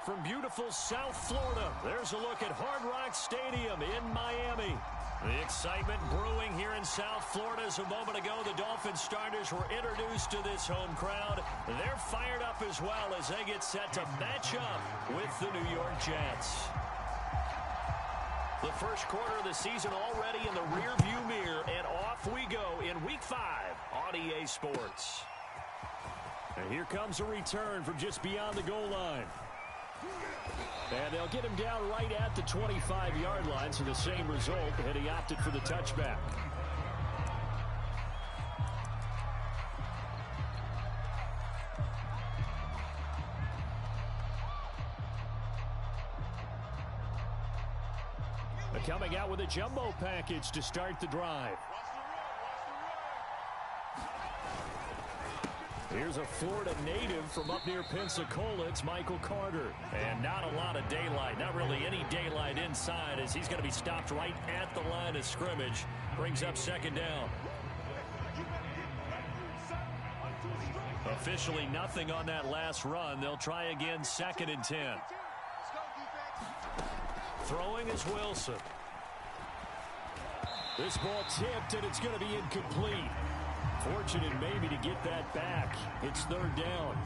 From beautiful South Florida, there's a look at Hard Rock Stadium in Miami. The excitement brewing here in South Florida as a moment ago. The Dolphins starters were introduced to this home crowd. They're fired up as well as they get set to match up with the New York Jets. The first quarter of the season already in the rearview mirror, and off we go in Week 5 on EA Sports. And here comes a return from just beyond the goal line. And they'll get him down right at the 25-yard line, so the same result, and he opted for the touchback. Coming out with a jumbo package to start the drive. Here's a Florida native from up near Pensacola. It's Michael Carter. And not a lot of daylight, not really any daylight inside, as he's going to be stopped right at the line of scrimmage. Brings up second down. Officially nothing on that last run. They'll try again, 2nd and 10. Throwing is Wilson. This ball tipped, and it's going to be incomplete. Fortunate maybe to get that back. It's 3rd down.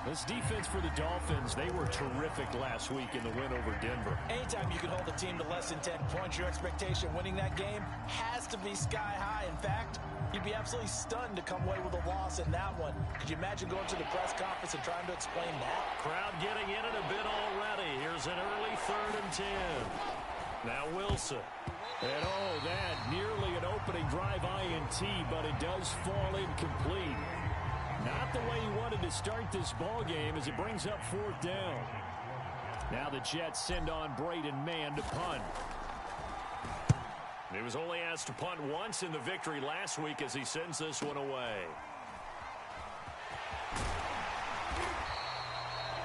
This defense for the Dolphins, they were terrific last week in the win over Denver. Anytime you can hold a team to less than 10 points, your expectation winning that game has to be sky high. In fact, you'd be absolutely stunned to come away with a loss in that one. Could you imagine going to the press conference and trying to explain that? Crowd getting in it a bit already. Here's an early 3rd and 10. Now Wilson. And oh, that nearly an opening drive INT, but it does fall incomplete. Not the way he wanted to start this ball game as it brings up 4th down. Now the Jets send on Braden Mann to punt. He was only asked to punt once in the victory last week as he sends this one away.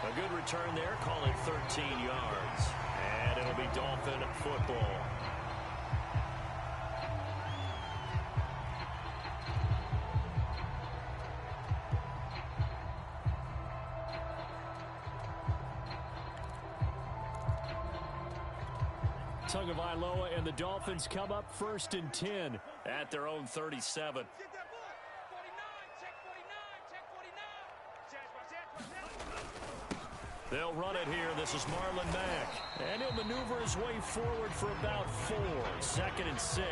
A good return there, call it 13 yards. And it'll be Dolphin football. Tagovailoa and the Dolphins come up 1st and 10 at their own 37. They'll run it here. This is Marlon Mack. And he'll maneuver his way forward for about 4. 2nd and 6.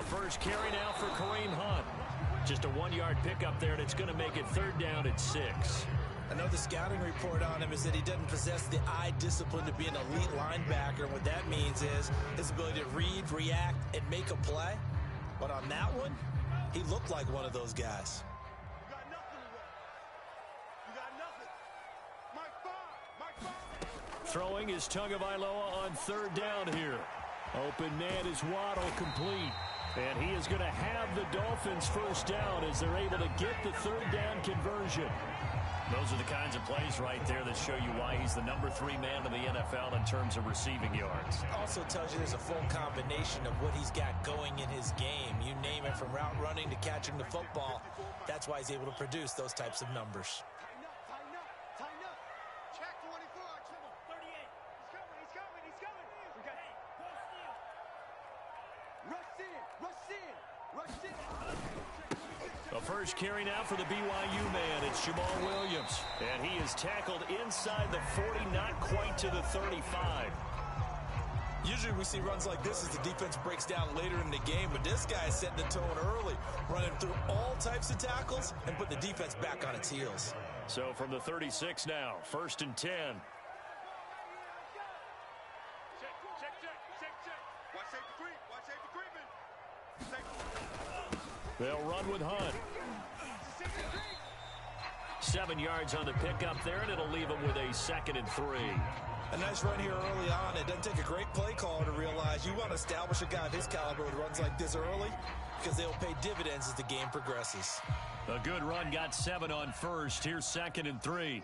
First carry now for Kareem Hunt. Just a 1-yard pickup there, and it's going to make it 3rd down at 6. I know the scouting report on him is that he doesn't possess the eye discipline to be an elite linebacker. And what that means is his ability to read, react, and make a play. But on that one, he looked like one of those guys. You got nothing to You got nothing. Mike 5. Throwing is Tagovailoa on 3rd down here. Open man is Waddle, complete. And he is going to have the Dolphins 1st down as they're able to get the 3rd down conversion. Those are the kinds of plays right there that show you why he's the number 3 man in the NFL in terms of receiving yards. Also tells you there's a full combination of what he's got going in his game. You name it, from route running to catching the football. That's why he's able to produce those types of numbers. Tighten up. Check 24, 38. He's coming. We got it. Rush in. The first carry now for the BYU man. It's Jamal Williams. And he is tackled inside the 40, not quite to the 35. Usually we see runs like this as the defense breaks down later in the game, but this guy is setting the tone early, running through all types of tackles and put the defense back on its heels. So from the 36 now, 1st and 10. Check. Watch safety creeping. They'll run with Hunt. 7 yards on the pickup there, and it'll leave them with a 2nd and 3. A nice run here early on. It doesn't take a great play caller to realize you want to establish a guy of his caliber who runs like this early, because they'll pay dividends as the game progresses. A good run, got 7 on 1st. Here's 2nd and 3.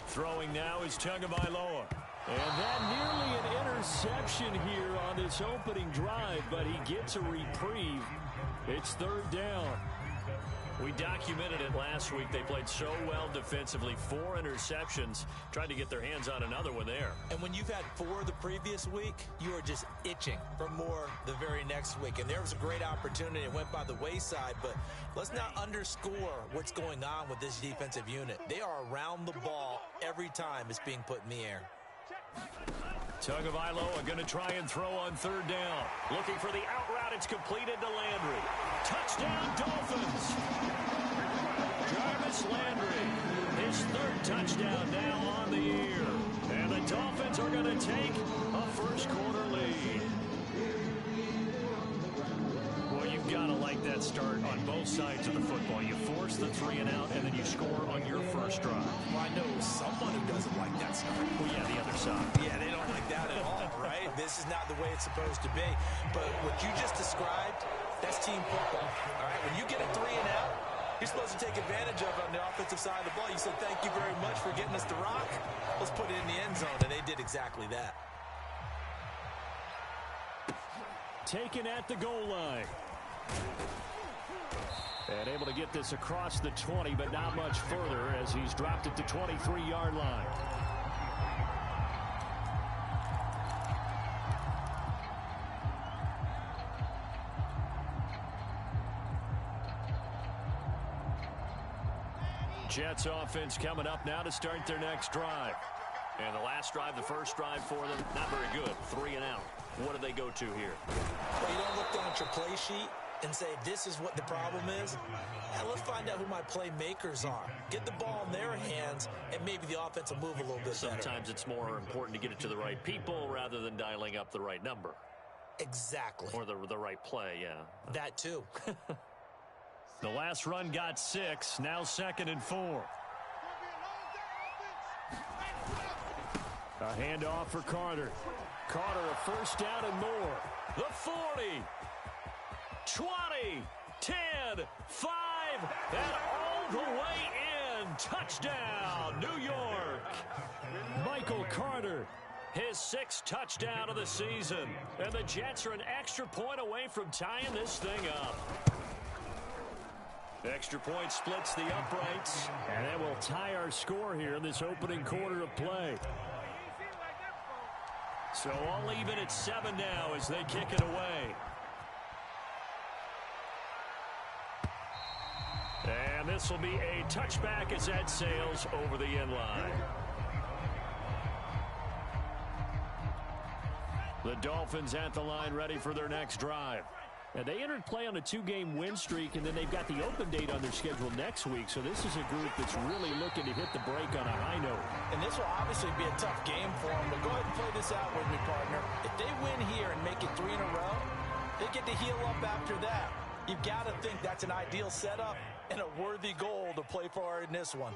Throwing now is Tagovailoa. And that nearly an interception here on this opening drive, but he gets a reprieve. It's 3rd down. We documented it last week. They played so well defensively. 4 interceptions. Tried to get their hands on another one there. And when you've had 4 the previous week, you are just itching for more the very next week. And there was a great opportunity. It went by the wayside. But let's not underscore what's going on with this defensive unit. They are around the ball every time it's being put in the air. Tagovailoa going to try and throw on 3rd down. Looking for the out route. It's completed to Landry. Touchdown, Dolphins. Jarvis Landry, his 3rd touchdown now on the year. And the Dolphins are going to take a first-quarter lead. Well, you've got to like that start on both sides of the football. You force the 3 and out, and then you score on your first drive. Well, I know someone who doesn't like that start. Well, yeah, the other side. Yeah, they don't like that at all, right? This is not the way it's supposed to be. But what you just described, that's team football. All right, when you get a 3 and out, you're supposed to take advantage of it on the offensive side of the ball. You said, thank you very much for getting us the rock. Let's put it in the end zone, and they did exactly that. Taken at the goal line. And able to get this across the 20, but not much further as he's dropped it to 23-yard line. Jets offense coming up now to start their next drive. And the last drive, the first drive for them, not very good. 3 and out. What do they go to here? Well, you don't look down at your play sheet and say, this is what the problem is. And let's find out who my playmakers are. Get the ball in their hands, and maybe the offense will move a little bit better. Sometimes it's more important to get it to the right people rather than dialing up the right number. Exactly. Or the right play, yeah. That too. The last run got 6, now 2nd and 4. A handoff for Carter. Carter, a first down and more. The 40, 20, 10, 5, and all the way in. Touchdown, New York. Michael Carter, his 6th touchdown of the season. And the Jets are an extra point away from tying this thing up. Extra point splits the uprights, and that will tie our score here in this opening quarter of play. So all even at 7 now as they kick it away. And this will be a touchback as that sails over the end line. The Dolphins at the line ready for their next drive. And they entered play on a 2-game win streak, and then they've got the open date on their schedule next week. So this is a group that's really looking to hit the break on a high note. And this will obviously be a tough game for them, but go ahead and play this out with me, partner. If they win here and make it 3 in a row, they get to heal up after that. You've got to think that's an ideal setup and a worthy goal to play for in this one.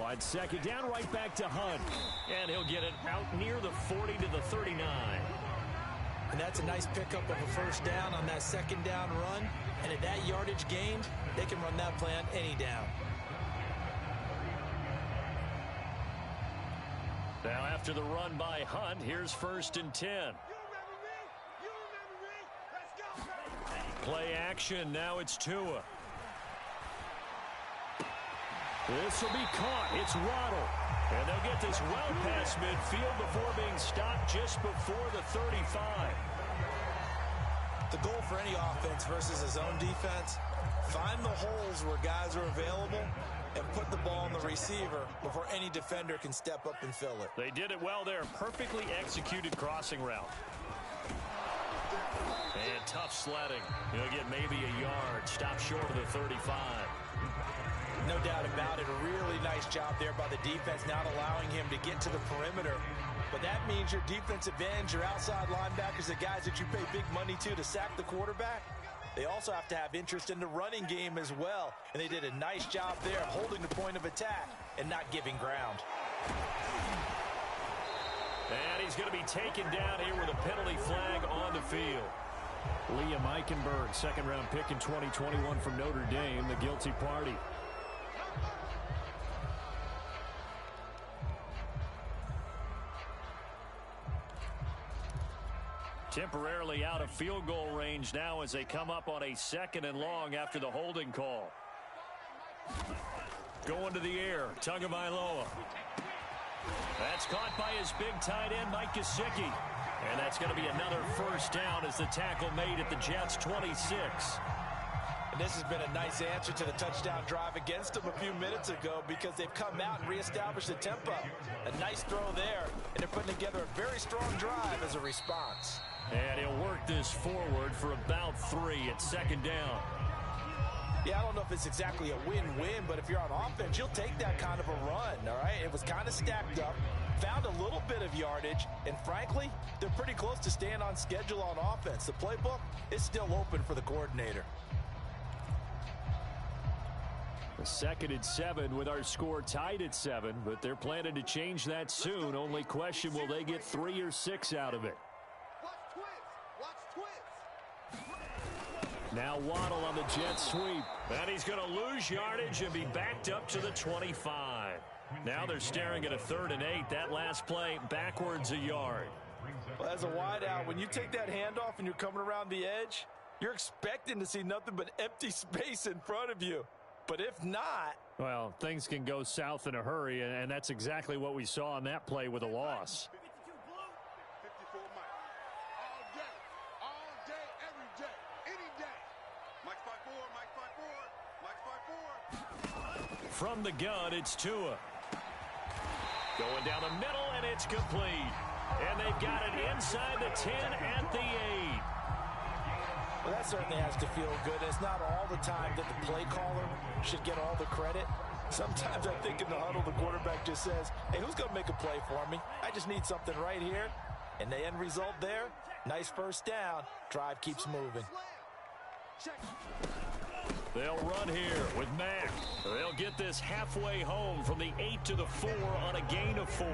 On 2nd down, right back to Hunt. And he'll get it out near the 40 to the 39. And that's a nice pickup of a first down on that second down run. And at that yardage gained, they can run that play on any down. Now after the run by Hunt, here's 1st and 10. Play action, now it's Tua. This will be caught. It's Waddle. And they'll get this well past midfield before being stopped just before the 35. The goal for any offense versus his own defense, find the holes where guys are available and put the ball on the receiver before any defender can step up and fill it. They did it well there. Perfectly executed crossing route. And tough sledding. He'll get maybe a yard. Stop short of the 35. No doubt about it. A really nice job there by the defense, not allowing him to get to the perimeter. But that means your defensive ends, your outside linebackers, the guys that you pay big money to sack the quarterback, they also have to have interest in the running game as well. And they did a nice job there of holding the point of attack and not giving ground. And he's going to be taken down here with a penalty flag on the field. Liam Eichenberg, second-round pick in 2021 from Notre Dame, the guilty party. Temporarily out of field goal range now as they come up on a 2nd and long after the holding call. Going to the air, Tagovailoa. That's caught by his big tight end, Mike Gesicki. And that's going to be another first down as the tackle made at the Jets' 26. And this has been a nice answer to the touchdown drive against them a few minutes ago because they've come out and reestablished the tempo. A nice throw there, and they're putting together a very strong drive as a response. And he'll work this forward for about 3 at 2nd down. Yeah, I don't know if it's exactly a win-win, but if you're on offense, you'll take that kind of a run, all right? It was kind of stacked up, found a little bit of yardage, and frankly, they're pretty close to staying on schedule on offense. The playbook is still open for the coordinator. 2nd and 7 with our score tied at 7, but they're planning to change that soon. Only question, will they get 3 or 6 out of it? Now Waddle on the jet sweep. And he's going to lose yardage and be backed up to the 25. Now they're staring at a 3rd and 8. That last play backwards a yard. Well, as a wideout, when you take that handoff and you're coming around the edge, you're expecting to see nothing but empty space in front of you. But if not, well, things can go south in a hurry, and that's exactly what we saw on that play with a loss. From the gun, it's Tua. Going down the middle, and it's complete. And they've got it inside the 10 at the 8. Well, that certainly has to feel good. It's not all the time that the play caller should get all the credit. Sometimes I think in the huddle, the quarterback just says, hey, who's going to make a play for me? I just need something right here. And the end result there, nice first down. Drive keeps moving. They'll run here with Mack. They'll get this halfway home from the 8 to the 4 on a gain of 4.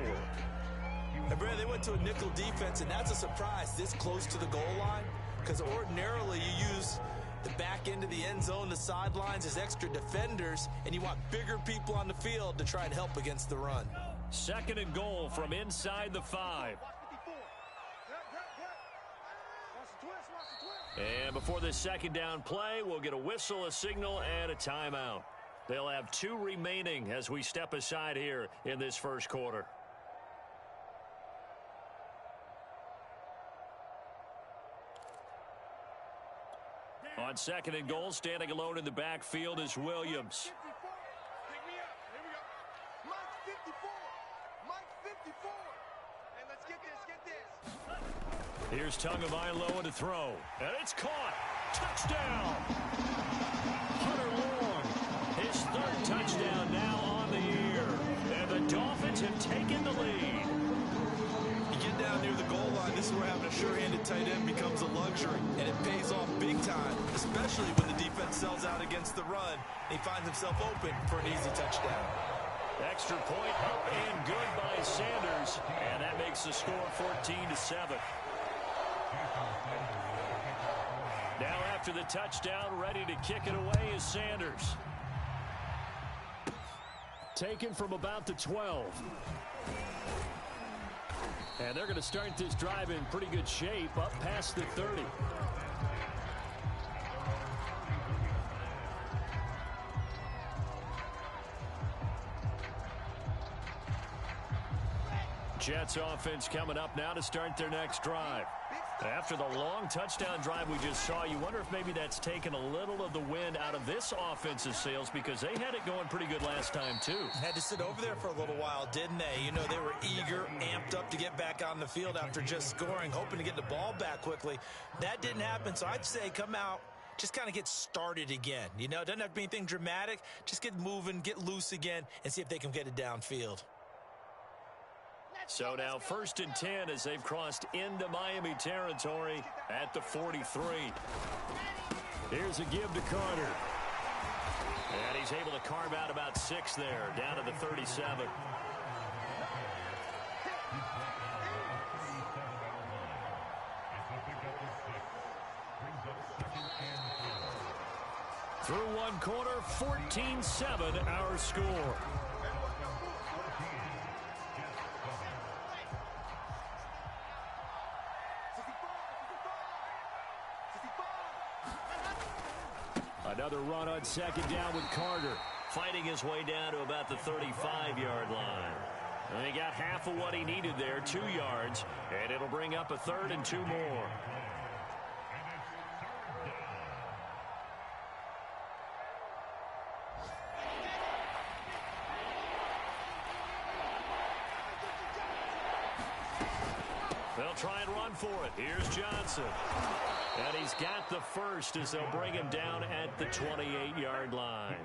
And Brad, they went to a nickel defense, and that's a surprise this close to the goal line, because ordinarily you use the back end of the end zone, the sidelines as extra defenders, and you want bigger people on the field to try and help against the run. 2nd and goal from inside the 5. And before this 2nd down play, we'll get a whistle, a signal, and a timeout. They'll have 2 remaining as we step aside here in this first quarter. On 2nd and goal, standing alone in the backfield is Williams. Pick me up. Here we go. Mike 54. Mike 54. And let's get this. Here's Tagovailoa to throw. And it's caught. Touchdown. Hunter Long. His 3rd touchdown now on the year. And the Dolphins have taken the lead. You get down near the goal line, this is where having a sure-handed tight end becomes a luxury. And it pays off big time, especially when the defense sells out against the run. He finds himself open for an easy touchdown. Extra point up and good by Sanders. And that makes the score 14-7. Now after the touchdown, ready to kick it away is Sanders. Taken from about the 12. And they're going to start this drive in pretty good shape, up past the 30. Jets offense coming up now to start their next drive. After the long touchdown drive we just saw, you wonder if maybe that's taken a little of the wind out of this offense's sails, because they had it going pretty good last time too. Had to sit over there for a little while, didn't they? You know, they were eager, amped up to get back on the field after just scoring, hoping to get the ball back quickly. That didn't happen, so I'd say come out, just kind of get started again. You know, it doesn't have to be anything dramatic. Just get moving, get loose again, and see if they can get it downfield. So now 1st and 10 as they've crossed into Miami territory at the 43. Here's a give to Carter. And he's able to carve out about 6 there, down to the 37. Through one quarter, 14-7 our score. Another run on 2nd down with Carter. Fighting his way down to about the 35-yard line. And he got half of what he needed there, 2 yards. And it'll bring up a 3rd and 2 more. They'll try and run for it. Here's Johnson. And he's got the first as they'll bring him down at the 28-yard line.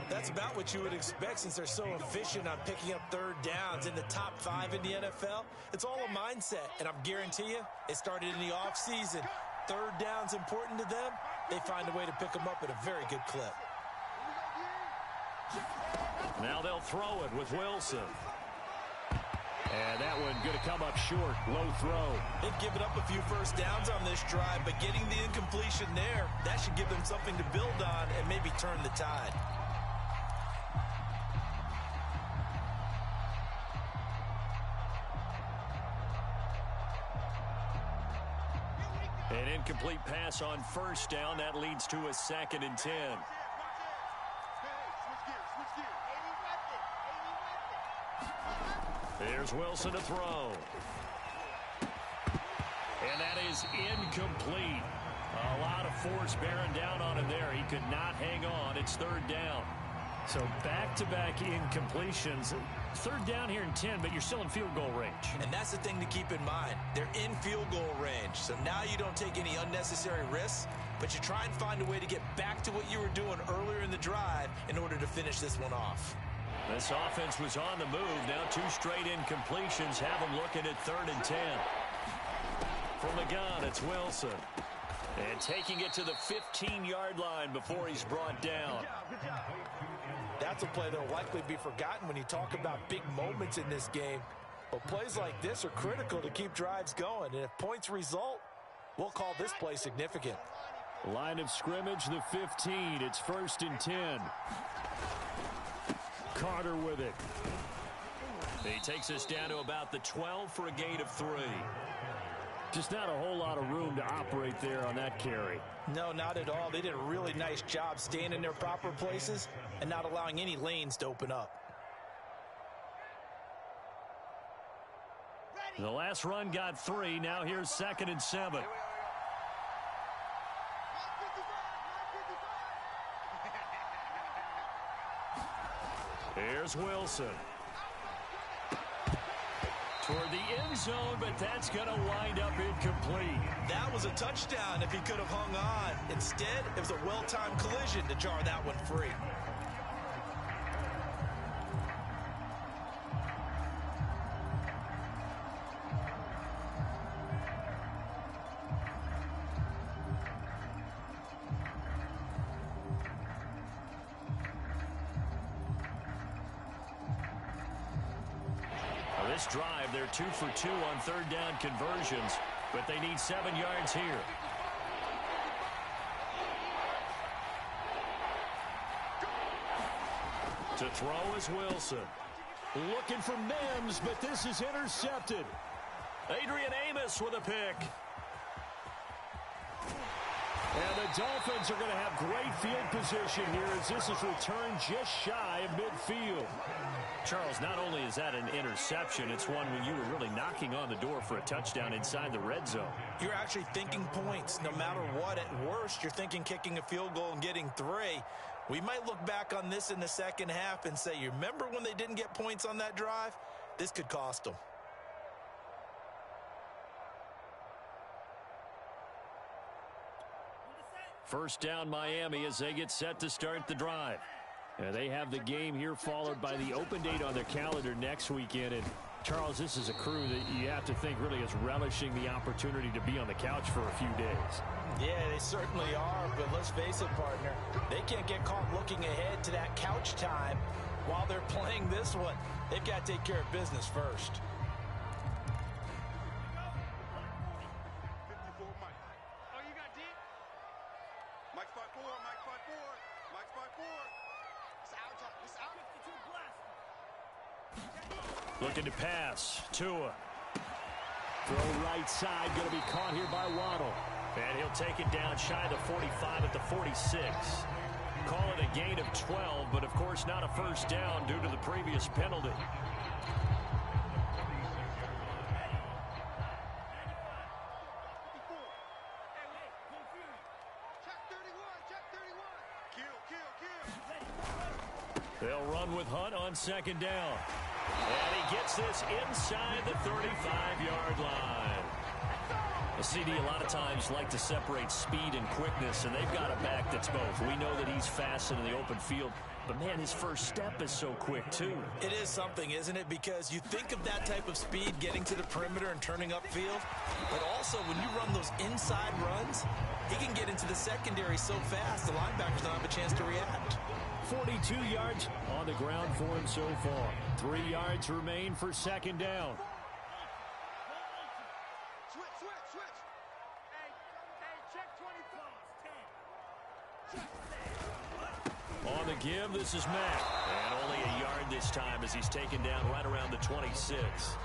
That's about what you would expect since they're so efficient on picking up 3rd downs in the top 5 in the NFL. It's all a mindset, and I guarantee you it started in the offseason. 3rd down's important to them. They find a way to pick them up at a very good clip. Now they'll throw it with Wilson. And that one going to come up short. Low throw. They've given up a few 1st downs on this drive, but getting the incompletion there, that should give them something to build on and maybe turn the tide. An incomplete pass on 1st down. That leads to a 2nd and 10. There's Wilson to throw. And that is incomplete. A lot of force bearing down on him there. He could not hang on. It's 3rd down. So back-to-back incompletions. 3rd down here in 10, but you're still in field goal range. And that's the thing to keep in mind. They're in field goal range. So now you don't take any unnecessary risks, but you try and find a way to get back to what you were doing earlier in the drive in order to finish this one off. This offense was on the move. Now 2 straight incompletions have them looking at 3rd and 10. From the gun, it's Wilson. And taking it to the 15-yard line before he's brought down. That's a play that will likely be forgotten when you talk about big moments in this game. But plays like this are critical to keep drives going. And if points result, we'll call this play significant. Line of scrimmage, the 15. It's 1st and 10. Carter with it. He takes us down to about the 12 for a gain of 3. Just not a whole lot of room to operate there on that carry. No, not at all. They did a really nice job staying in their proper places and not allowing any lanes to open up. The last run got 3. Now here's 2nd and 7. Here's Wilson. Toward the end zone, but that's going to wind up incomplete. That was a touchdown if he could have hung on. Instead, it was a well-timed collision to jar that one free. this drive, they're 2 for 2 on third down conversions, but they need 7 yards here. To throw is Wilson. Looking for Mims, but this is intercepted. Adrian Amos with a pick. And the Dolphins are going to have great field position here as this is returned just shy of midfield. Charles, not only is that an interception, it's one when you were really knocking on the door for a touchdown inside the red zone. You're actually thinking points. No matter what, at worst, you're thinking kicking a field goal and getting 3. We might look back on this in the second half and say, you remember when they didn't get points on that drive? This could cost them. First down Miami as they get set to start the drive. And they have the game here followed by the open date on their calendar next weekend. And Charles, this is a crew that you have to think really is relishing the opportunity to be on the couch for a few days. Yeah, they certainly are, but let's face it, partner. They can't get caught looking ahead to that couch time while they're playing this one. They've got to take care of business first. 54 Mike. Oh, you got D? Mike's 5'4", Mike's 5'4", Mike's 5'4". It's out, it's out. 52 blast. Looking to pass. Tua. Throw right side, going to be caught here by Waddle. And he'll take it down shy of the 45 at the 46. Call it a gain of 12, but of course not a first down due to the previous penalty. They'll run with Hunt on second down. And he gets this inside the 35-yard line. The CD a lot of times like to separate speed and quickness, and they've got a back that's both. We know that he's fast in the open field, but, man, his first step is so quick, too. It is something, isn't it? Because you think of that type of speed getting to the perimeter and turning upfield, but also when you run those inside runs, he can get into the secondary so fast the linebackers don't have a chance to react. 42 yards on the ground for him so far. 3 yards remain for second down. Switch. Hey, check 24. On the give, this is Mack. And only a yard this time as he's taken down right around the 26.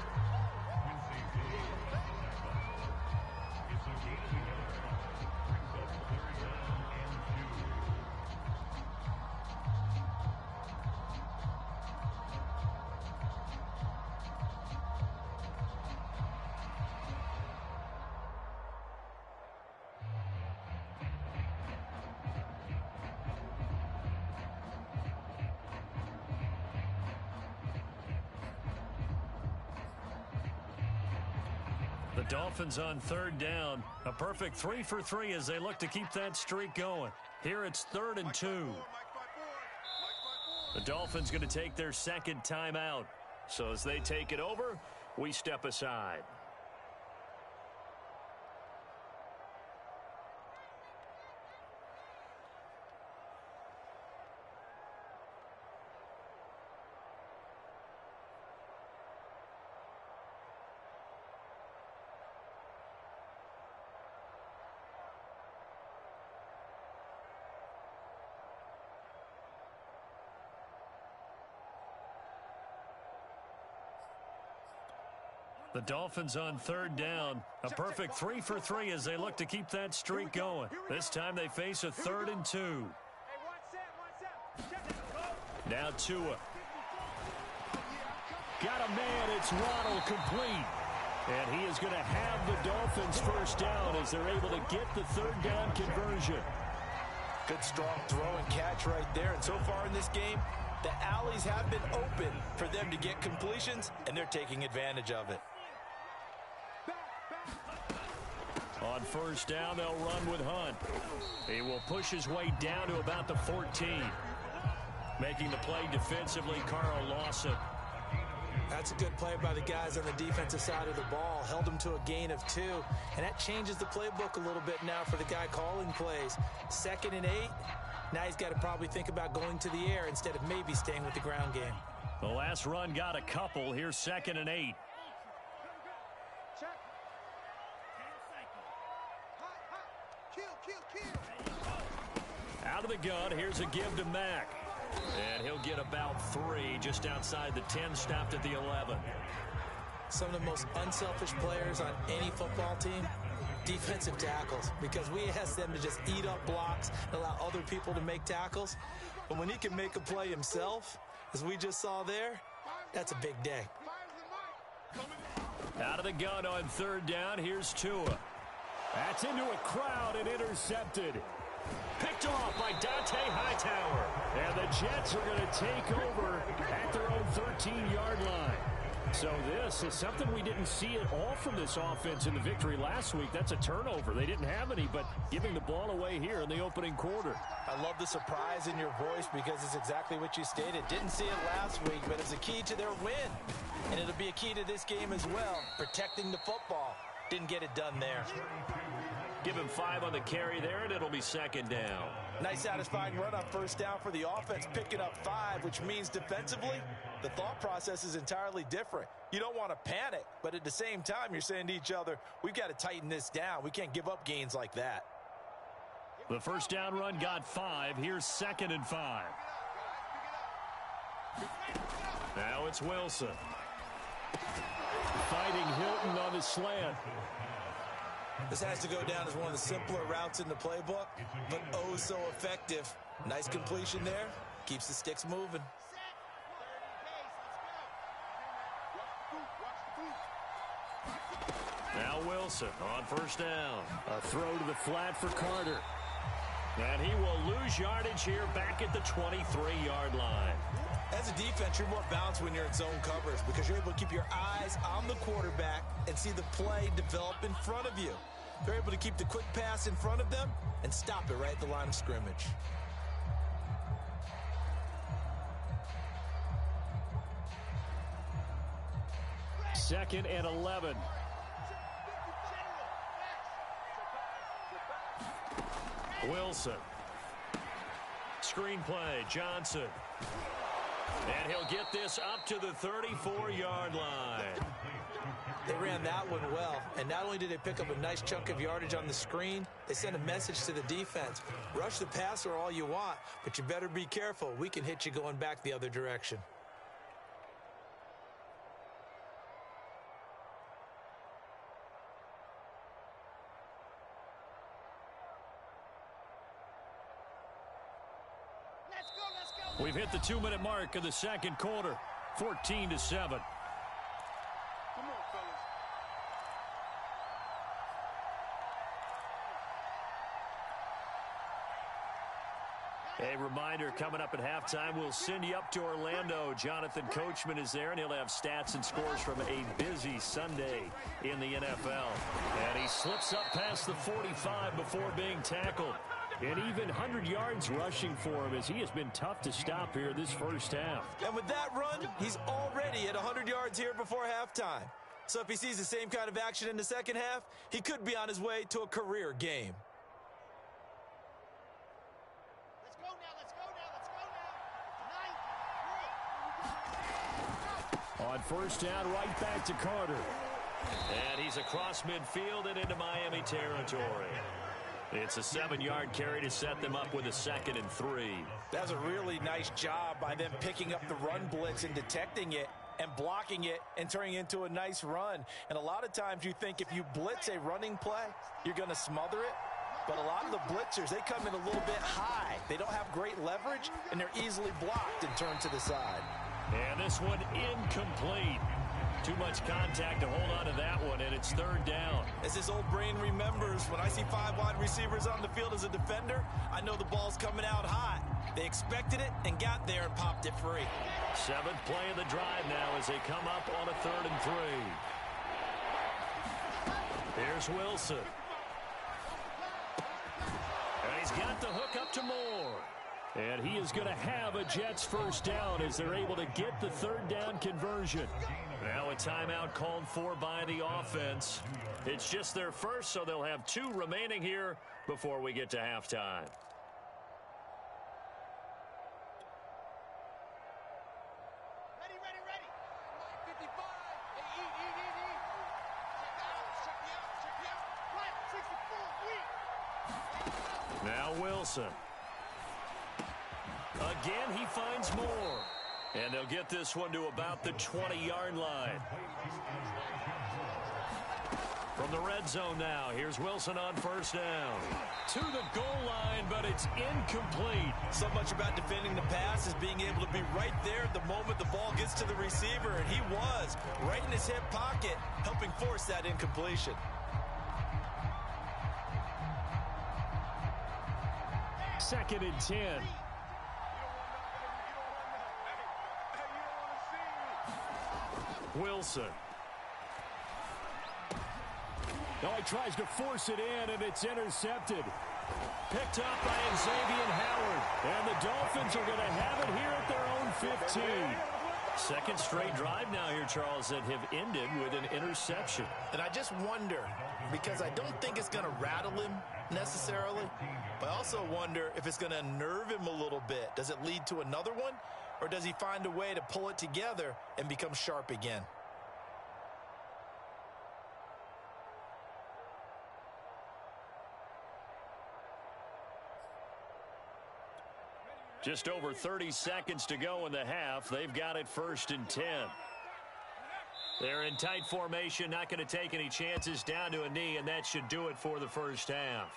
The Dolphins on third down. A perfect 3 for 3 as they look to keep that streak going. Here it's 3rd and 2. The Dolphins going to take their second timeout. So as they take it over, we step aside. The Dolphins on third down. A perfect 3 for 3 as they look to keep that streak going. This time they face a 3rd and 2. Now Tua. Got a man. It's Waddle complete. And he is going to have the Dolphins first down as they're able to get the third down conversion. Good strong throw and catch right there. And so far in this game, the alleys have been open for them to get completions, and they're taking advantage of it. On first down, they'll run with Hunt. He will push his way down to about the 14. Making the play defensively, Carl Lawson. That's a good play by the guys on the defensive side of the ball. Held them to a gain of 2. And that changes the playbook a little bit now for the guy calling plays. 2nd and 8. Now he's got to probably think about going to the air instead of maybe staying with the ground game. The last run got a couple. Here's 2nd and 8. Out of the gun, here's a give to Mack. And he'll get about 3 just outside the 10, stopped at the 11. Some of the most unselfish players on any football team, defensive tackles, because we ask them to just eat up blocks and allow other people to make tackles. But when he can make a play himself, as we just saw there, that's a big day. Out of the gun on 3rd down, here's Tua. That's into a crowd and intercepted. Picked off by Dante Hightower. And the Jets are going to take over at their own 13-yard line. So this is something we didn't see at all from this offense in the victory last week. That's a turnover. They didn't have any, but giving the ball away here in the opening quarter. I love the surprise in your voice because it's exactly what you stated. Didn't see it last week, but it's a key to their win. And it'll be a key to this game as well, protecting the football. Didn't get it done there. Give him 5 on the carry there, and it'll be 2nd down. Nice satisfying run on 1st down for the offense, picking up 5, which means defensively, the thought process is entirely different. You don't want to panic, but at the same time, you're saying to each other, we've got to tighten this down. We can't give up gains like that. The 1st down run got 5. Here's 2nd and 5. Now it's Wilson. Fighting Hilton on the slant. This has to go down as one of the simpler routes in the playbook, but oh so effective. Nice completion there. Keeps the sticks moving. Now Wilson on 1st down. A throw to the flat for Carter. And he will lose yardage here back at the 23-yard line. As a defense, you're more balanced when you're in zone coverage because you're able to keep your eyes on the quarterback and see the play develop in front of you. They're able to keep the quick pass in front of them and stop it right at the line of scrimmage. Second and 11. Wilson. Screen play, Johnson. And he'll get this up to the 34-yard line. They ran that one well, and not only did they pick up a nice chunk of yardage on the screen, they sent a message to the defense. Rush the passer all you want, but you better be careful. We can hit you going back the other direction. We've hit the 2-minute mark of the 2nd quarter, 14-7. A reminder, coming up at halftime, we'll send you up to Orlando. Jonathan Coachman is there, and he'll have stats and scores from a busy Sunday in the NFL. And he slips up past the 45 before being tackled. And even 100 yards rushing for him as he has been tough to stop here this first half. And with that run, he's already at 100 yards here before halftime. So if he sees the same kind of action in the second half, he could be on his way to a career game. Let's go now, let's go now, let's go now. 9, On 1st down, right back to Carter. And he's across midfield and into Miami territory. It's a 7-yard carry to set them up with a 2nd and 3. That's a really nice job by them picking up the run blitz and detecting it and blocking it and turning it into a nice run. And a lot of times you think if you blitz a running play, you're going to smother it. But a lot of the blitzers, they come in a little bit high. They don't have great leverage, and they're easily blocked and turned to the side. And this one incomplete. Too much contact to hold on to that one, and it's 3rd down. As his old brain remembers, when I see 5 wide receivers on the field as a defender, I know the ball's coming out hot. They expected it and got there and popped it free. 7th play of the drive now as they come up on a 3rd and 3. Here's Wilson. And he's got the hook up to Moore. And he is going to have a Jets 1st down as they're able to get the 3rd down conversion. Now a timeout called for by the offense. It's just their first, so they'll have 2 remaining here before we get to halftime. Ready, ready, ready. 55. Hey, eat. Check the out, check the out. Plant, 64, eat. Now Wilson. Again, he finds more. And they'll get this one to about the 20-yard line. From the red zone now, here's Wilson on first down. To the goal line, but it's incomplete. So much about defending the pass is being able to be right there at the moment the ball gets to the receiver, and he was right in his hip pocket, helping force that incompletion. Second and 10. Wilson. Oh, he tries to force it in, and it's intercepted. Picked up by Xavier Howard. And the Dolphins are going to have it here at their own 15. Second straight drive now here, Charles, that have ended with an interception. And I just wonder, because I don't think it's going to rattle him necessarily, but I also wonder if it's going to unnerve him a little bit. Does it lead to another one, or does he find a way to pull it together and become sharp again? Just over 30 seconds to go in the half. They've got it first and 10. They're in tight formation, not going to take any chances, down to a knee, and that should do it for the first half.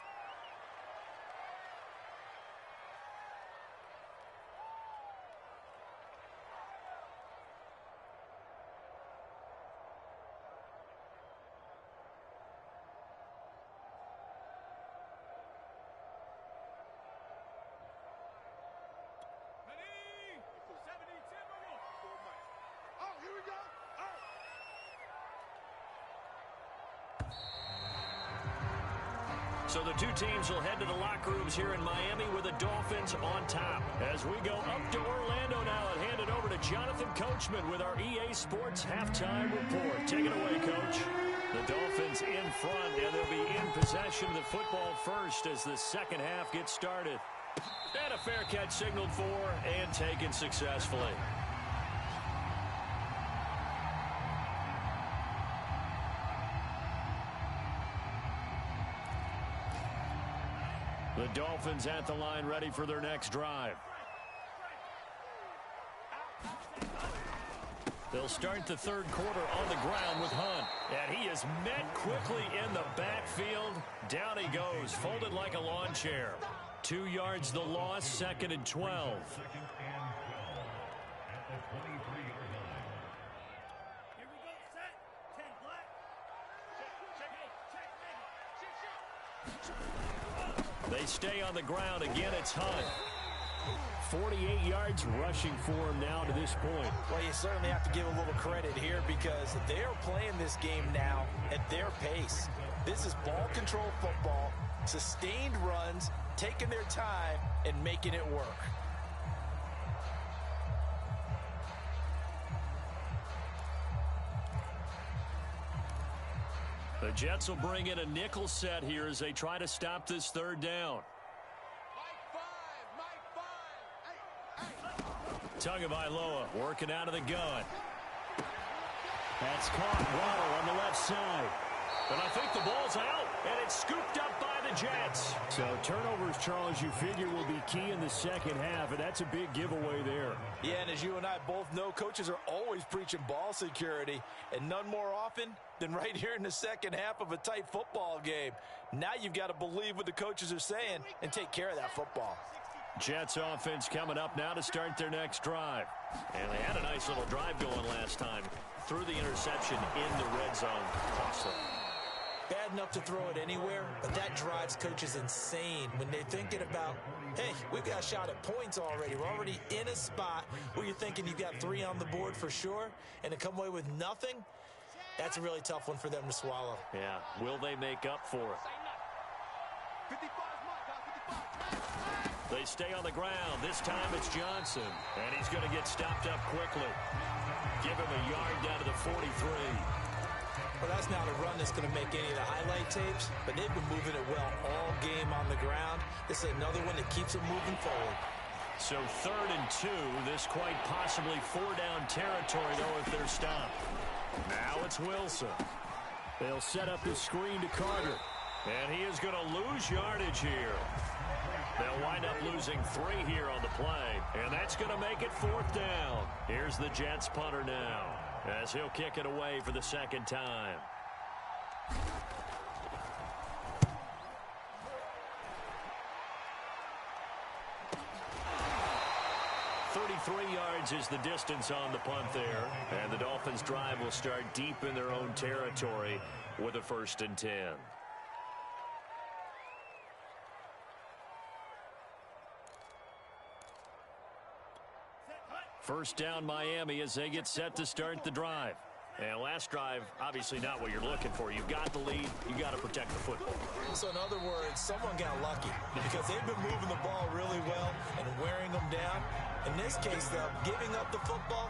So the two teams will head to the locker rooms here in Miami with the Dolphins on top. As we go up to Orlando now and hand it over to Jonathan Coachman with our EA Sports Halftime Report. Take it away, Coach. The Dolphins in front, and they'll be in possession of the football first as the second half gets started. And a fair catch signaled for and taken successfully. The Dolphins at the line, ready for their next drive. They'll start the third quarter on the ground with Hunt. And he is met quickly in the backfield. Down he goes, folded like a lawn chair. 2 yards the loss, second and 12. They stay on the ground. Again, it's Hunt. 48 yards rushing for him now to this point. Well, you certainly have to give a little credit here because they are playing this game now at their pace. This is ball control football, sustained runs, taking their time, and making it work. The Jets will bring in a nickel set here as they try to stop this third down. Tagovailoa working out of the gun. That's caught. Waddle on the left side. And I think the ball's out, and it's scooped up by the Jets. So turnovers, Charles, you figure will be key in the second half, and that's a big giveaway there. Yeah, and as you and I both know, coaches are always preaching ball security, and none more often than right here in the second half of a tight football game. Now you've got to believe what the coaches are saying and take care of that football. Jets offense coming up now to start their next drive. And they had a nice little drive going last time. Threw the interception in the red zone. Awesome. Bad enough to throw it anywhere, but that drives coaches insane when they're thinking about, hey, we've got a shot at points already. We're already in a spot where you're thinking you've got 3 on the board for sure, and to come away with nothing, that's a really tough one for them to swallow. Yeah, will they make up for it? 55 is mine, guys, 55. They stay on the ground. This time it's Johnson, and he's going to get stopped up quickly. Give him a yard down to the 43. Well, that's not a run that's going to make any of the highlight tapes, but they've been moving it well all game on the ground. This is another one that keeps them moving forward. So 3rd and 2. This quite possibly 4-down territory, though, if they're stopped. Now it's Wilson. They'll set up the screen to Carter. And he is going to lose yardage here. They'll wind up losing 3 here on the play, and that's going to make it 4th down. Here's the Jets punter now, as he'll kick it away for the 2nd time. 33 yards is the distance on the punt there, and the Dolphins' drive will start deep in their own territory with a 1st and 10. First down Miami as they get set to start the drive. And last drive, obviously not what you're looking for. You've got the lead. You got to protect the football. So in other words, someone got lucky because they've been moving the ball really well and wearing them down. In this case, though, giving up the football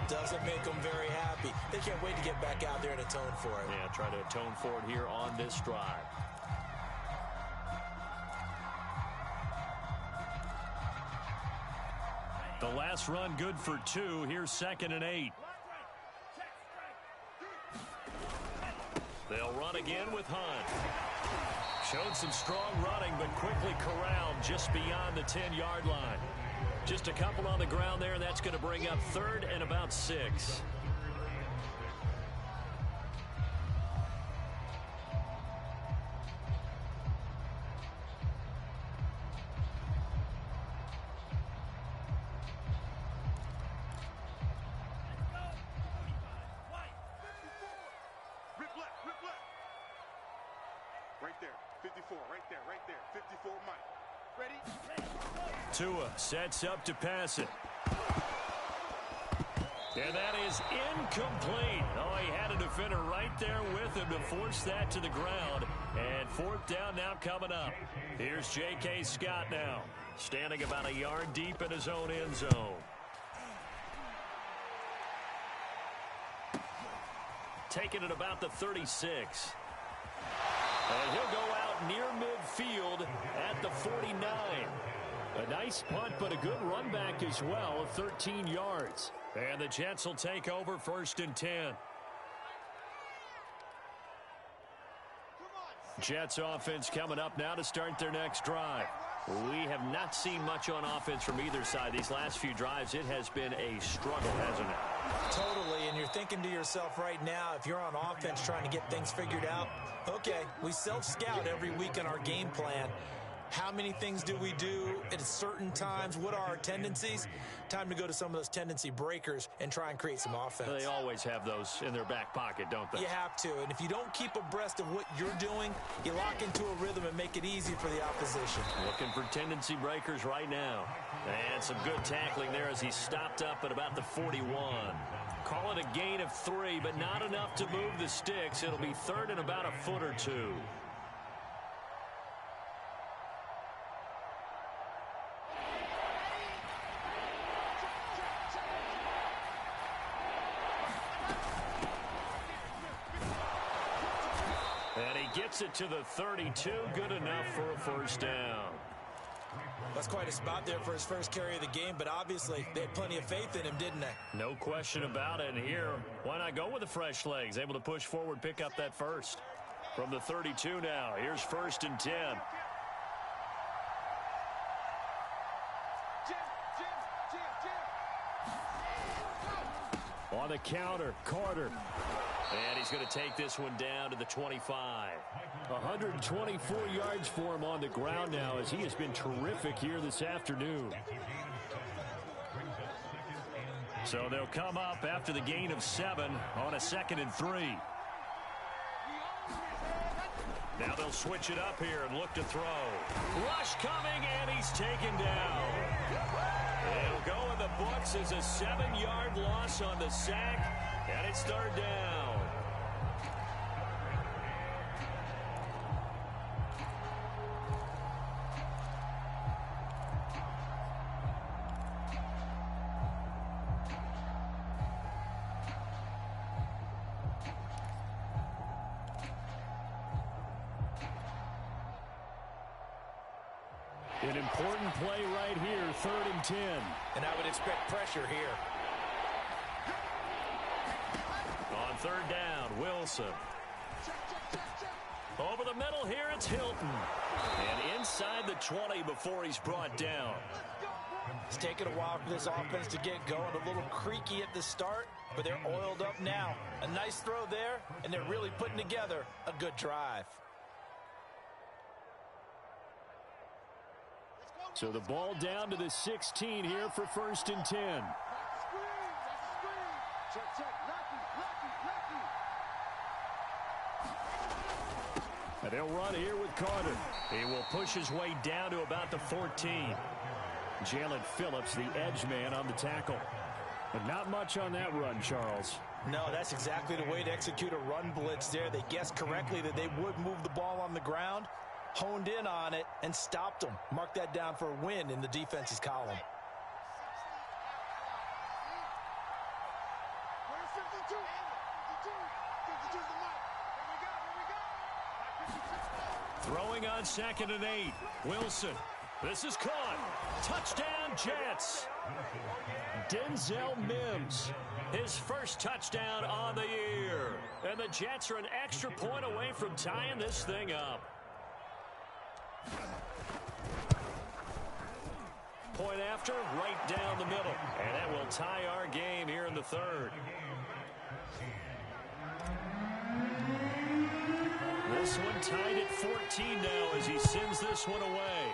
doesn't make them very happy. They can't wait to get back out there and atone for it. Yeah, try to atone for it here on this drive. The last run good for 2. Here's 2nd and 8. They'll run again with Hunt. Showed some strong running, but quickly corralled just beyond the 10-yard line. Just a couple on the ground there, and that's going to bring up 3rd and about 6. Right there, 54, right there, 54, Mike. Ready? Tua sets up to pass it. And that is incomplete. Oh, he had a defender right there with him to force that to the ground. And 4th down now coming up. Here's J.K. Scott now, standing about a yard deep in his own end zone. Taking it about the 36. And he'll go out near midfield at the 49. A nice punt, but a good run back as well of 13 yards. And the Jets will take over 1st and 10. Jets offense coming up now to start their next drive. We have not seen much on offense from either side. These last few drives, it has been a struggle, hasn't it? Totally, and you're thinking to yourself right now, if you're on offense trying to get things figured out, okay, we self-scout every week in our game plan. How many things do we do at certain times? What are our tendencies? Time to go to some of those tendency breakers and try and create some offense. They always have those in their back pocket, don't they? You have to, and if you don't keep abreast of what you're doing, you lock into a rhythm and make it easy for the opposition. Looking for tendency breakers right now. And some good tackling there as he stopped up at about the 41. Call it a gain of 3, but not enough to move the sticks. It'll be 3rd and about a foot or 2. And he gets it to the 32, good enough for a 1st down. That's quite a spot there for his first carry of the game, but obviously they had plenty of faith in him, didn't they? No question about it. And here, why not go with the fresh legs? Able to push forward, pick up that 1st. From the 32 now, here's 1st and 10. On the counter, Carter. And he's going to take this one down to the 25. 124 yards for him on the ground now as he has been terrific here this afternoon. So they'll come up after the gain of 7 on a 2nd and 3. Now they'll switch it up here and look to throw. Rush coming, and he's taken down. It'll go in the books as a 7-yard loss on the sack, and it's 3rd down. An important play right here, 3rd and 10. And I would expect pressure here. On 3rd down, Wilson. Over the middle here, it's Hilton. And inside the 20 before he's brought down. It's taken a while for this offense to get going. A little creaky at the start, but they're oiled up now. A nice throw there, and they're really putting together a good drive. So the ball down to the 16 here for 1st and 10. And they'll run here with Carter. He will push his way down to about the 14. Jalen Phillips, the edge man on the tackle. But not much on that run, Charles. No, that's exactly the way to execute a run blitz there. They guessed correctly that they would move the ball on the ground, honed in on it, and stopped them. Mark that down for a win in the defense's column. Throwing on 2nd and 8. Wilson. This is caught. Touchdown, Jets. Denzel Mims. His first touchdown on the year. And the Jets are an extra point away from tying this thing up. Point after, right down the middle. And that will tie our game here in the 3rd. This one tied at 14 now as he sends this one away.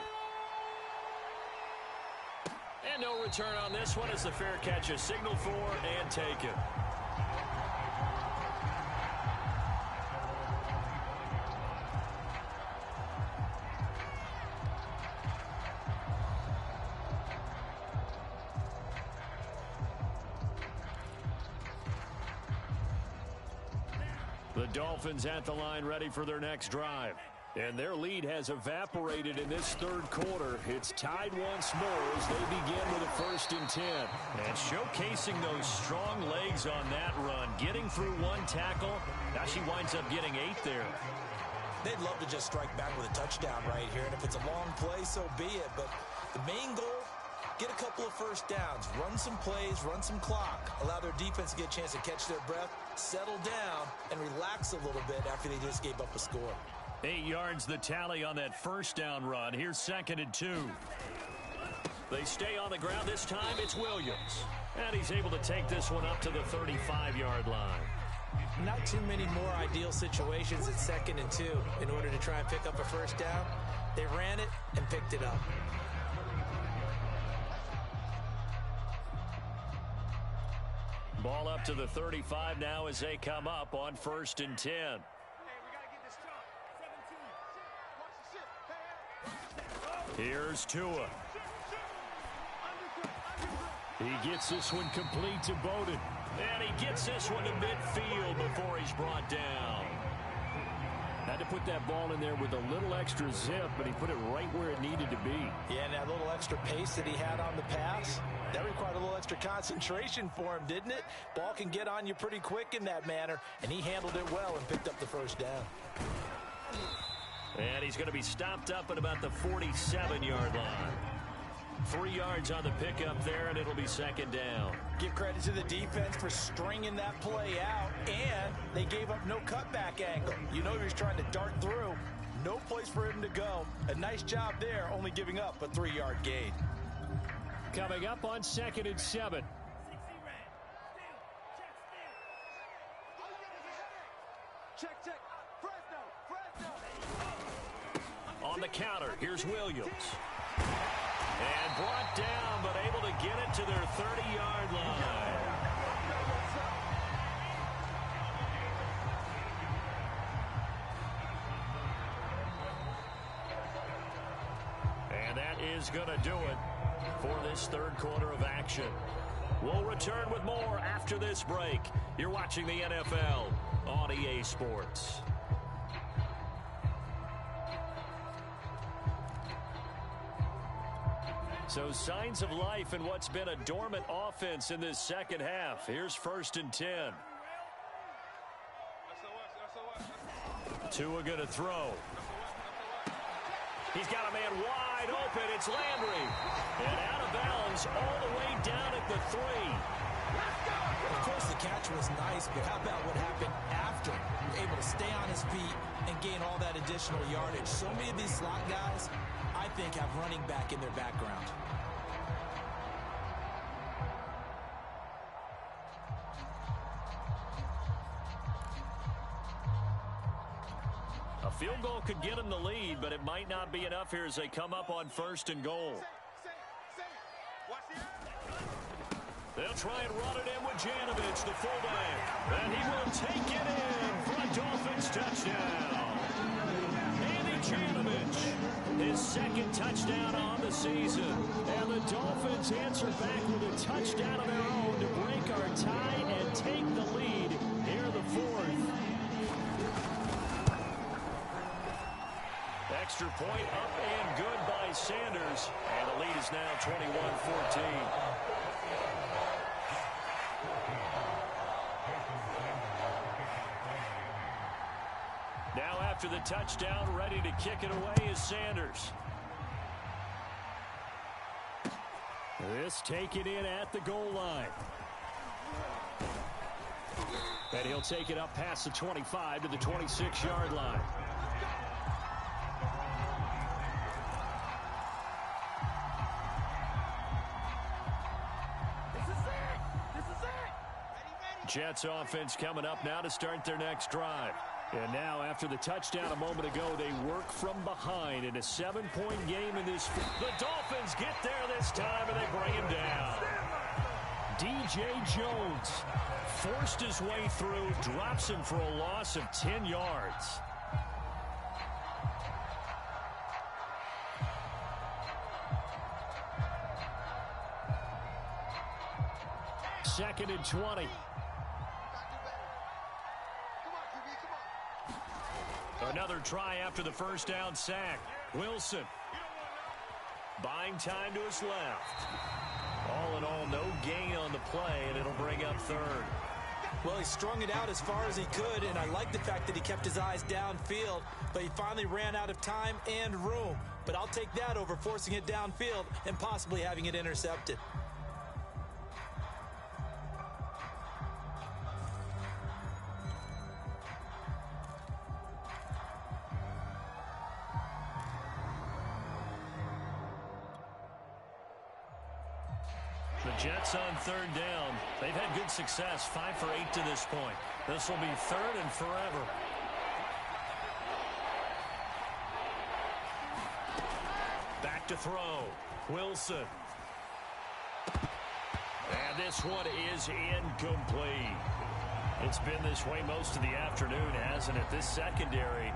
And no return on this one as the fair catch is signaled for and taken. The Dolphins at the line ready for their next drive. And their lead has evaporated in this 3rd quarter. It's tied once more as they begin with a 1st and 10. And showcasing those strong legs on that run. Getting through one tackle. Now she winds up getting 8 there. They'd love to just strike back with a touchdown right here. And if it's a long play, so be it. But the main goal, get a couple of first downs. Run some plays, run some clock. Allow their defense to get a chance to catch their breath, settle down, and relax a little bit after they just gave up a score. 8 yards the tally on that first down run. Here's 2nd and 2. They stay on the ground. This time it's Williams. And he's able to take this one up to the 35-yard line. Not too many more ideal situations at 2nd and 2 in order to try and pick up a first down. They ran it and picked it up. Ball up to the 35 now as they come up on 1st and 10. Here's Tua. He gets this one complete to Bowden. And he gets this one to midfield before he's brought down. Had to put that ball in there with a little extra zip, but he put it right where it needed to be. Yeah, and that little extra pace that he had on the pass, that required a little extra concentration for him, didn't it? Ball can get on you pretty quick in that manner, and he handled it well and picked up the first down. And he's going to be stopped up at about the 47-yard line. 3 yards on the pickup there, and it'll be 2nd down. Give credit to the defense for stringing that play out, and they gave up no cutback angle. You know he was trying to dart through. No place for him to go. A nice job there, only giving up a 3-yard gain. Coming up on 2nd and 7. Check. Fresno. On the counter, here's Williams. And brought down, but able to get it to their 30-yard line. And that is going to do it for this 3rd quarter of action. We'll return with more after this break. You're watching the NFL on EA Sports. So signs of life in what's been a dormant offense in this 2nd half. Here's 1st and 10. Tua going to throw. He's got a man wide open. It's Landry. And out of bounds all the way down at the 3. Of course, the catch was nice, but how about what happened after? able to stay on his feet and gain all that additional yardage. So many of these slot guys, I think, have running back in their background. A field goal could get them the lead, but it might not be enough here as they come up on 1st and goal. They'll try and run it in with Janovich, the fullback. And he will take it in for a Dolphins touchdown. Andy Janovich, his 2nd touchdown on the season. And the Dolphins answer back with a touchdown of their own to break our tie and take the lead here in the 4th. Extra point up and good by Sanders. And the lead is now 21-14. Now after the touchdown, ready to kick it away is Sanders. This taken in at the goal line. And he'll take it up past the 25 to the 26-yard line. Jets offense coming up now to start their next drive. And now, after the touchdown a moment ago, they work from behind in a 7-point game in this. The Dolphins get there this time, and they bring him down. DJ Jones forced his way through, drops him for a loss of 10 yards. Second and 20. Another try after the first down sack. Wilson buying time to his left. All in all, no gain on the play, and it'll bring up 3rd. Well, he strung it out as far as he could, and I like the fact that he kept his eyes downfield, but he finally ran out of time and room. But I'll take that over forcing it downfield and possibly having it intercepted. The Jets on 3rd down. They've had good success, 5 for 8 to this point. This will be 3rd and forever. Back to throw. Wilson. And this one is incomplete. It's been this way most of the afternoon, hasn't it? This secondary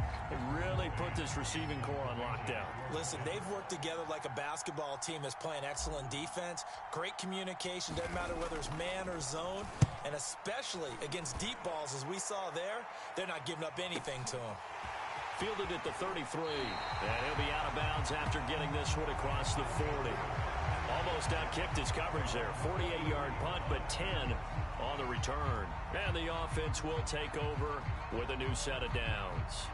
really put this receiving core on lockdown. Listen, they've worked together like a basketball team that's playing excellent defense. Great communication, doesn't matter whether it's man or zone. And especially against deep balls, as we saw there, they're not giving up anything to them. Fielded at the 33. And he'll be out of bounds after getting this one across the 40. Almost outkicked his coverage there. 48-yard punt, but 10 on the return. And the offense will take over with a new set of downs.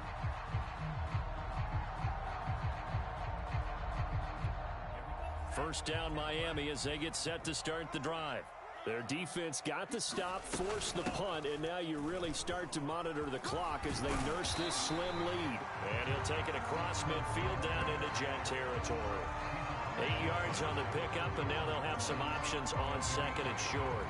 First down Miami as they get set to start the drive. Their defense got the stop, forced the punt, and now you really start to monitor the clock as they nurse this slim lead. And he'll take it across midfield down into Jet territory. 8 yards on the pickup, and now they'll have some options on 2nd and short.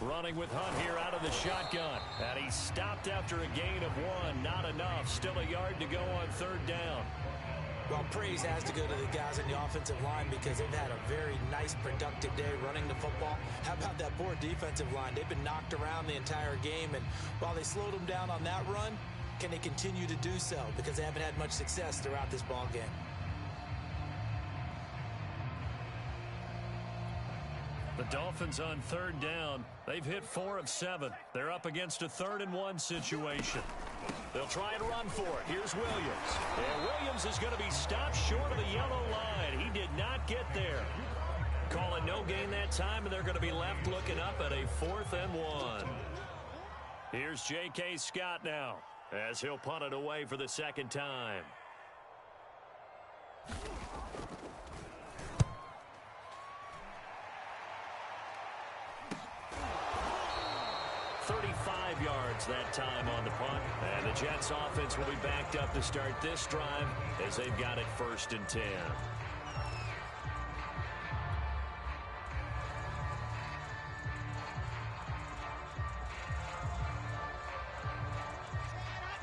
Running with Hunt here out of the shotgun. And he stopped after a gain of 1. Not enough. Still a yard to go on 3rd down. Well, praise has to go to the guys on the offensive line because they've had a very nice, productive day running the football. How about that poor defensive line? They've been knocked around the entire game, and while they slowed them down on that run, can they continue to do so? Because they haven't had much success throughout this ball game. The Dolphins on 3rd down. They've hit 4 of 7. They're up against a 3rd and 1 situation. They'll try and run for it. Here's Williams. And Williams is going to be stopped short of the yellow line. He did not get there. Calling no gain that time, and they're going to be left looking up at a 4th and 1. Here's J.K. Scott now as he'll punt it away for the 2nd time. $35 yards that time on the punt. And the Jets offense will be backed up to start this drive as they've got it 1st and 10.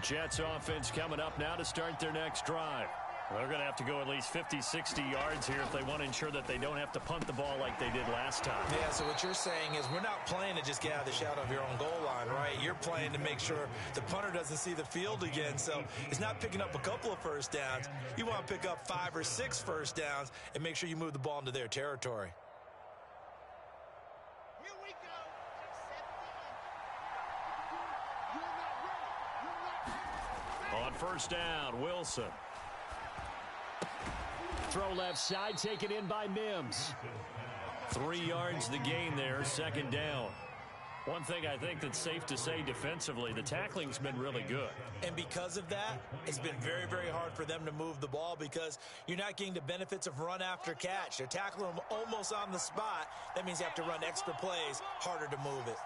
Jets offense coming up now to start their next drive. They're going to have to go at least 50, 60 yards here if they want to ensure that they don't have to punt the ball like they did last time. Yeah, so what you're saying is we're not playing to just get out of the shadow of your own goal line, right? You're playing to make sure the punter doesn't see the field again. So it's not picking up a couple of first downs. You want to pick up 5 or 6 first downs and make sure you move the ball into their territory. Here we go. You're not ready. On 1st down, Wilson. Throw left side, taken in by Mims. 3 yards the gain there, 2nd down. One thing I think that's safe to say defensively, the tackling's been really good. And because of that, it's been very, very hard for them to move the ball because you're not getting the benefits of run after catch. They're tackling them almost on the spot. That means you have to run extra plays, harder to move it.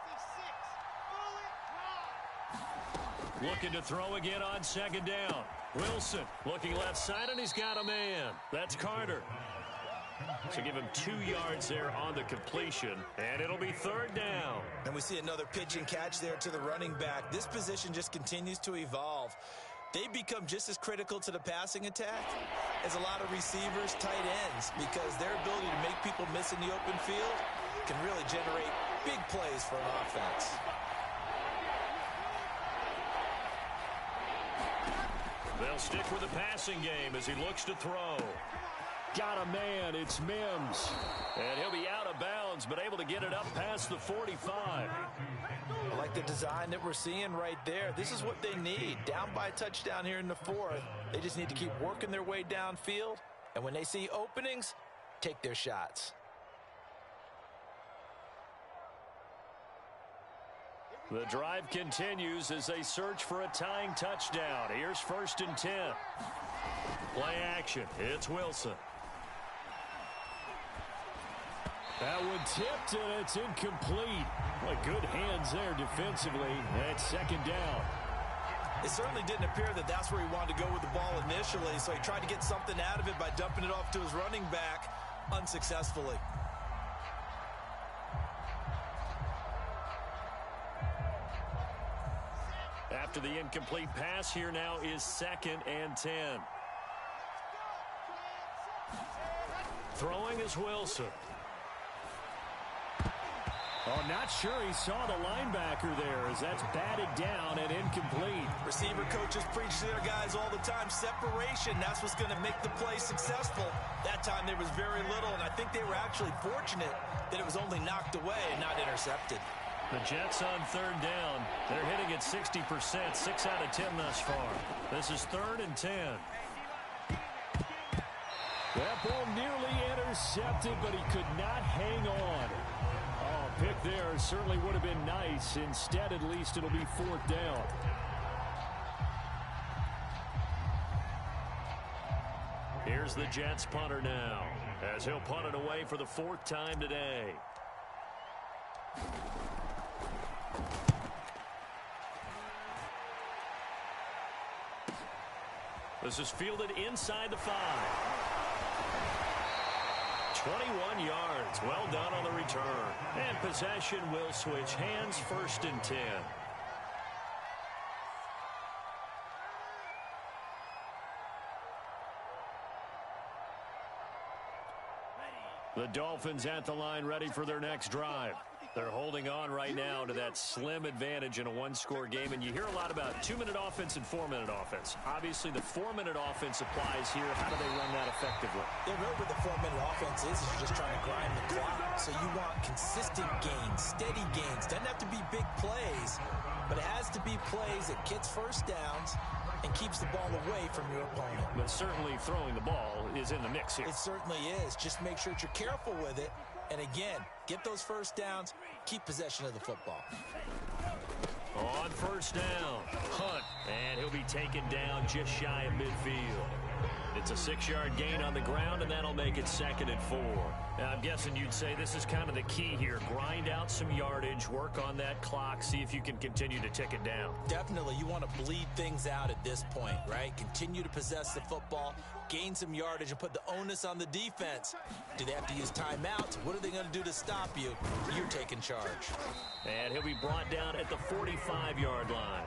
Looking to throw again on 2nd down. Wilson looking left side, and he's got a man. That's Carter. So give him 2 yards there on the completion, and it'll be 3rd down. And we see another pitch and catch there to the running back. This position just continues to evolve. They become just as critical to the passing attack as a lot of receivers, tight ends, because their ability to make people miss in the open field can really generate big plays for an offense. They'll stick with the passing game as he looks to throw. Got a man, it's Mims. And he'll be out of bounds, but able to get it up past the 45. I like the design that we're seeing right there. This is what they need. Down by a touchdown here in the 4th. They just need to keep working their way downfield. And when they see openings, take their shots. The drive continues as they search for a tying touchdown. Here's 1st and 10. Play action. It's Wilson. That one tipped, and it's incomplete. Well, good hands there defensively. That's 2nd down. It certainly didn't appear that that's where he wanted to go with the ball initially, so he tried to get something out of it by dumping it off to his running back unsuccessfully. After the incomplete pass, here now is 2nd and 10. Throwing is Wilson. Oh, not sure he saw the linebacker there as that's batted down and incomplete. Receiver coaches preach to their guys all the time. Separation, that's what's going to make the play successful. That time there was very little, and I think they were actually fortunate that it was only knocked away and not intercepted. The Jets on 3rd down. They're hitting at 60%, 6 out of 10 thus far. This is 3rd and 10. That ball nearly intercepted, but he could not hang on. Oh, pick there certainly would have been nice. Instead, at least it'll be 4th down. Here's the Jets punter now, as he'll punt it away for the 4th time today. This is fielded inside the 5. 21 yards. Well done on the return. And possession will switch hands, 1st and 10. The Dolphins at the line ready for their next drive. They're holding on right now to that slim advantage in a one-score game, and you hear a lot about 2-minute offense and 4-minute offense. Obviously, the 4-minute offense applies here. How do they run that effectively? Yeah, really what the 4-minute offense is you're just trying to grind the clock. So you want consistent gains, steady gains. Doesn't have to be big plays, but it has to be plays that gets first downs and keeps the ball away from your opponent. But certainly throwing the ball is in the mix here. It certainly is. Just make sure that you're careful with it. And again, get those first downs, keep possession of the football. On 1st down, Hunt And he'll be taken down just shy of midfield. It's a 6-yard gain on the ground, and that'll make it 2nd and 4. Now, I'm guessing you'd say this is kind of the key here. Grind out some yardage, work on that clock, see if you can continue to tick it down. Definitely, you want to bleed things out at this point, right? Continue to possess the football, gain some yardage, and put the onus on the defense. Do they have to use timeouts? What are they going to do to stop you? You're taking charge. And he'll be brought down at the 45-yard line.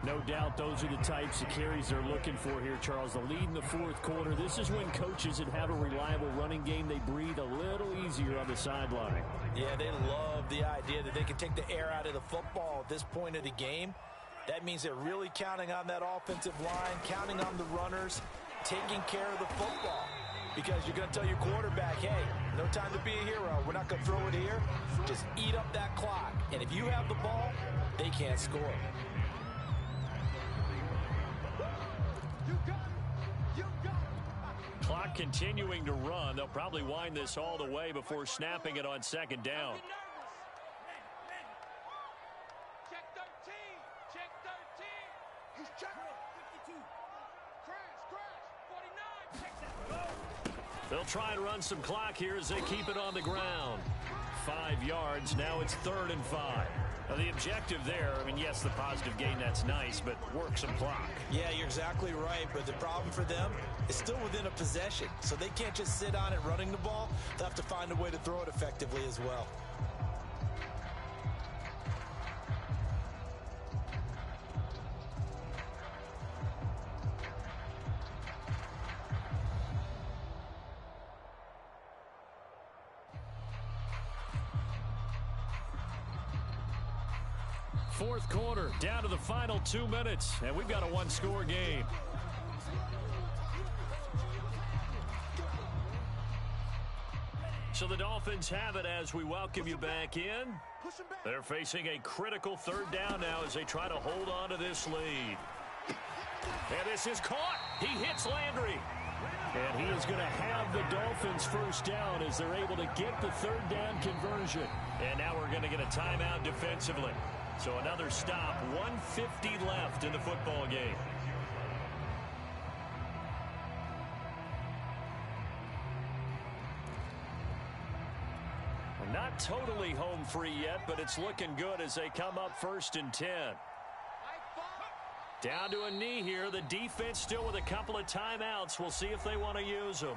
No doubt those are the types of carries they're looking for here, Charles. The lead in the 4th quarter. This is when coaches that have a reliable running game, they breathe a little easier on the sideline. Yeah, they love the idea that they can take the air out of the football at this point of the game. That means they're really counting on that offensive line, counting on the runners, taking care of the football. Because you're going to tell your quarterback, hey, no time to be a hero. We're not going to throw it here. Just eat up that clock. And if you have the ball, they can't score. Clock continuing to run. They'll probably wind this all the way before snapping it on 2nd down. Check 13. Check 13. He's checking. 52. Crash. 49. Check that. They'll try and run some clock here as they keep it on the ground. 5 yards. Now it's 3rd and 5. Now the objective there, I mean, yes, the positive gain, that's nice, but work some clock. Yeah, you're exactly right, but the problem for them is still within a possession, so they can't just sit on it running the ball. They'll have to find a way to throw it effectively as well. Fourth quarter, down to the final 2 minutes, and we've got a 1-score game. So the Dolphins have it as we welcome you back in. They're facing a critical 3rd down now as they try to hold on to this lead. And this is caught. He hits Landry. And he is going to have the Dolphins 1st down as they're able to get the 3rd down conversion. And now we're going to get a timeout defensively. So another stop, 1:50 left in the football game. Not totally home free yet, but it's looking good as they come up 1st and 10. Down to a knee here. The defense still with a couple of timeouts. We'll see if they want to use them.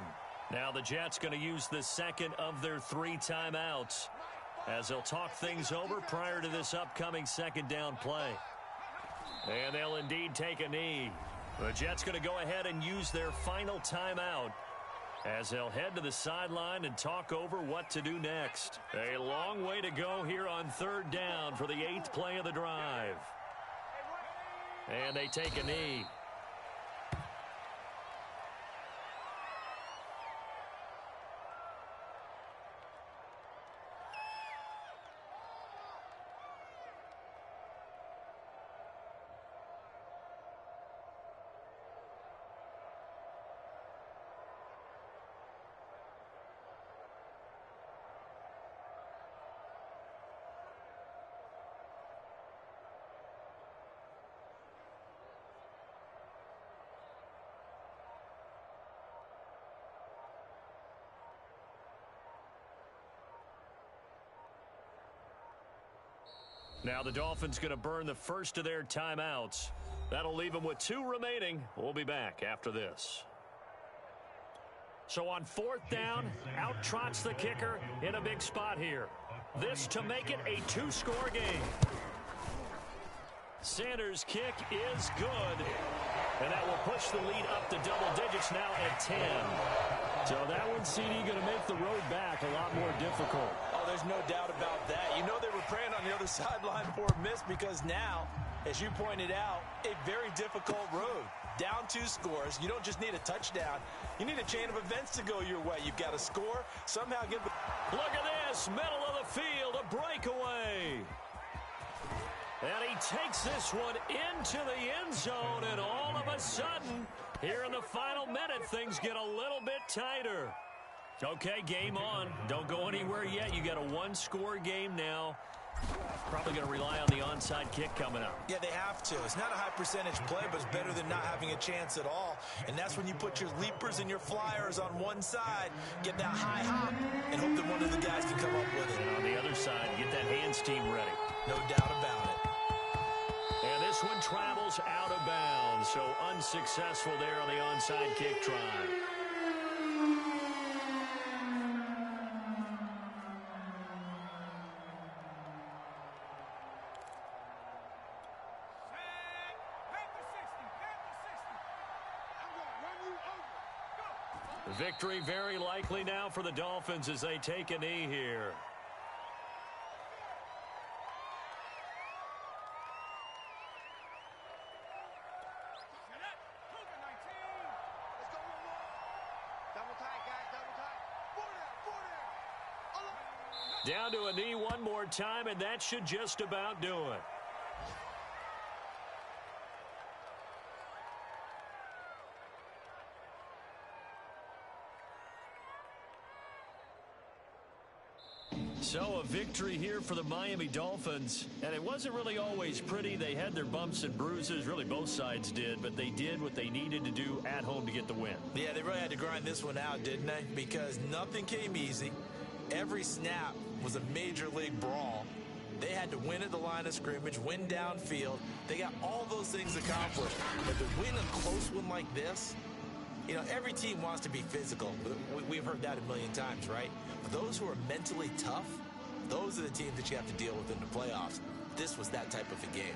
Now the Jets going to use the 2nd of their 3 timeouts as they'll talk things over prior to this upcoming 2nd down play. And they'll indeed take a knee. The Jets going to go ahead and use their final timeout as they'll head to the sideline and talk over what to do next. A long way to go here on 3rd down for the 8th play of the drive. And they take a knee. Now the Dolphins going to burn the first of their timeouts. That'll leave them with 2 remaining. We'll be back after this. So on 4th down, out trots the kicker in a big spot here. This to make it a 2-score game. Sanders' kick is good. And that will push the lead up to double digits now at 10. So that one, CD, going to make the road back a lot more difficult. Oh, there's no doubt about that. You know they were praying on the other sideline for a miss because now, as you pointed out, a very difficult road. Down 2 scores. You don't just need a touchdown. You need a chain of events to go your way. You've got to score, somehow get the... Look at this, middle of the field, a breakaway. And he takes this one into the end zone, and all of a sudden, here in the final minute, things get a little bit tighter. Okay, game on. Don't go anywhere yet. You got a 1-score game now. Probably going to rely on the onside kick coming up. Yeah, they have to. It's not a high percentage play, but it's better than not having a chance at all. And that's when you put your leapers and your flyers on one side, get that high hop, and hope that one of the guys can come up with it. And on the other side, get that hands team ready. No doubt about it. And this one travels out of bounds, so unsuccessful there on the onside kick try. Victory very likely now for the Dolphins as they take a knee here. Down to a knee one more time, and that should just about do it. So a victory here for the Miami Dolphins, and it wasn't really always pretty. They had their bumps and bruises, really both sides did, but they did what they needed to do at home to get the win. Yeah, they really had to grind this one out, didn't they? Because nothing came easy. Every snap was a major league brawl. They had to win at the line of scrimmage, win downfield. They got all those things accomplished. But to win a close one like this, you know, every team wants to be physical. We've heard that a million times, right? But those who are mentally tough, those are the teams that you have to deal with in the playoffs. This was that type of a game.